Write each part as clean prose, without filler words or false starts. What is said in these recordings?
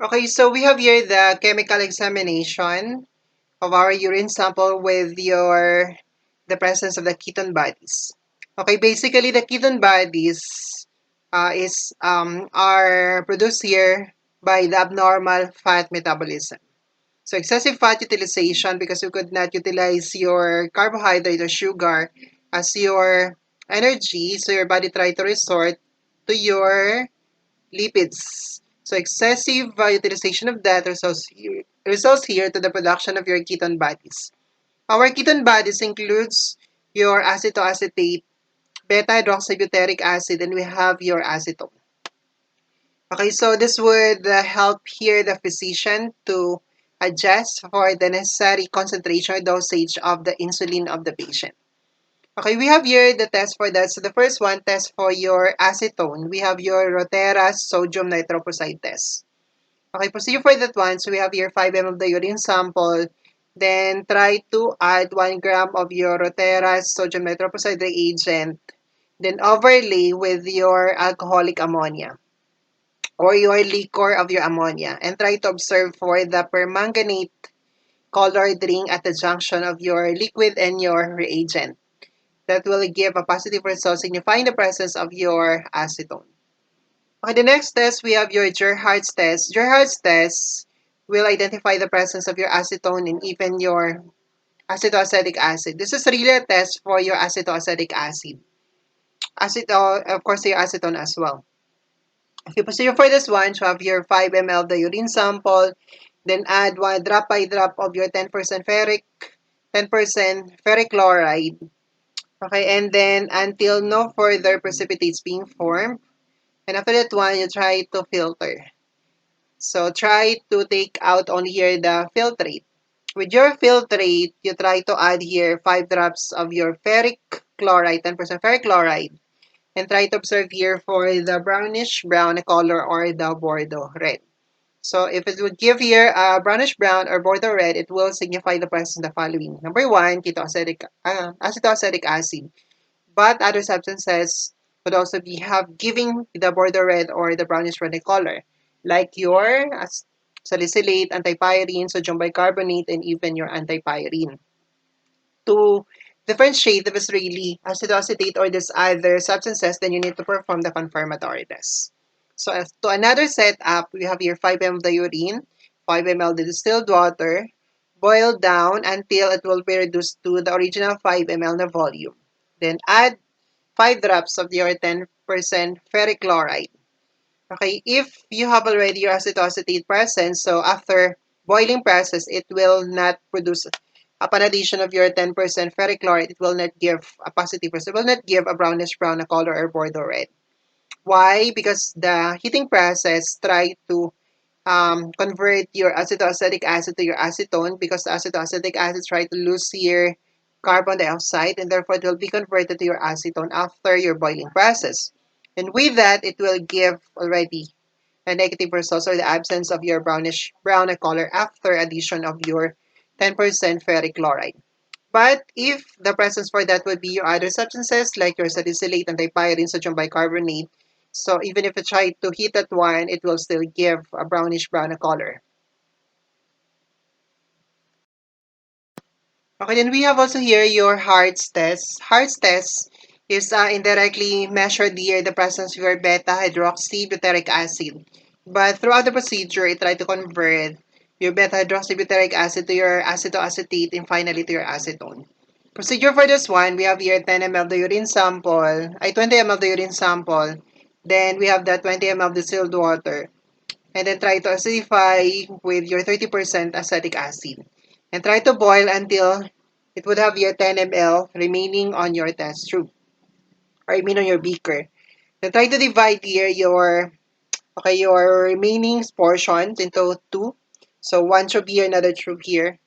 Okay, so we have here the chemical examination of our urine sample with the presence of the ketone bodies. Okay, basically the ketone bodies are produced here by the abnormal fat metabolism. So excessive fat utilization because you could not utilize your carbohydrate or sugar as your energy, so your body tried to resort to your lipids. So excessive utilization of that results here to the production of your ketone bodies. Our ketone bodies includes your acetoacetate, beta-hydroxybutyric acid, and we have your acetone. Okay, so this would help here the physician to adjust for the necessary concentration or dosage of the insulin of the patient. Okay, we have here the test for that. So the first one, test for your acetone. We have your Rotera sodium nitroprusside test. Okay, procedure for that one. So we have here 5 ml of the urine sample. Then try to add 1 gram of your Rotera sodium nitroprusside reagent. Then overlay with your alcoholic ammonia or your liquor of your ammonia and try to observe for the permanganate colored ring at the junction of your liquid and your reagent. That will give a positive result signifying the presence of your acetone. Okay, the next test, we have your Gerhardt's test. Gerhardt's test will identify the presence of your acetone and even your acetoacetic acid. This is really a test for your acetoacetic acid. Of course, your acetone as well. If you proceed for this one, you have your 5 ml of the urine sample, then add one drop by drop of your 10% 10% ferric chloride. Okay, and then until no further precipitates being formed. And after that one, you try to filter. So try to take out only here the filtrate. With your filtrate, you try to add here 5 drops of your ferric chloride, 10% ferric chloride. And try to observe here for the brownish brown color or the Bordeaux red. So if it would give here a brownish brown or Bordeaux red, it will signify the presence of the following. Number one, acetoacetic acid. But other substances could also be have giving the Bordeaux red or the brownish red color, like your salicylate, antipyrine, sodium bicarbonate, and even your antipyrine. To differentiate if it's really acetoacetate or these other substances, then you need to perform the confirmatory test. So as to another setup, we have here 5 ml of the urine, 5 ml of the distilled water, boil down until it will be reduced to the original 5 ml na volume. Then add 5 drops of your 10% ferric chloride. Okay, if you have already your acetoacetate present, so after boiling process, it will not produce, upon addition of your 10% ferric chloride, it will not give a positive result. It will not give a brownish brown color or Bordeaux red. Why? Because the heating process try to convert your acetoacetic acid to your acetone because the acetoacetic acid try to lose your carbon dioxide and therefore it will be converted to your acetone after your boiling process. And with that, it will give already a negative result or the absence of your brownish brown color after addition of your 10% ferric chloride. But if the presence for that would be your other substances like your salicylate, antipyrine, sodium bicarbonate, so even if you try to heat that one, it will still give a brownish brown color. Okay, then we have also here your Hart's test. Hart's test is indirectly measured here the presence of your beta-hydroxybutyric acid. But throughout the procedure, it tries to convert your beta-hydroxybutyric acid to your acetoacetate and finally to your acetone. Procedure for this one, we have here 10 ml of the urine sample, 20 ml of the urine sample. Then we have the 20 ml of distilled water. And then try to acidify with your 30% acetic acid. And try to boil until it would have your 10 ml remaining on your test tube. Or I mean on your beaker. Then try to divide here your remaining portions into two. So one tube here, another tube here.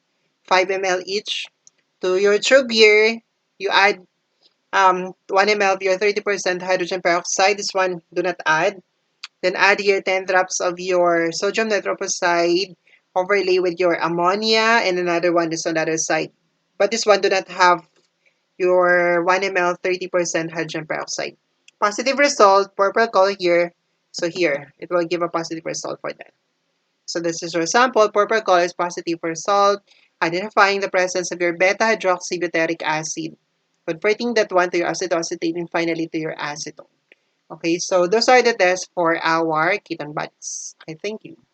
5 ml each. To your tube here, you add 1 ml of your 30% hydrogen peroxide. This one, do not add. Then add here 10 drops of your sodium nitroprusside, overlay with your ammonia, and another one is on the other side. But this one do not have your 1 ml 30% hydrogen peroxide. Positive result, purple color here. So here, it will give a positive result for that. So this is your sample. Purple color is positive for salt, identifying the presence of your beta-hydroxybutyric acid, converting that one to your acetoacetate and finally to your acetone. Okay, so those are the tests for our ketone bodies. Okay, thank you.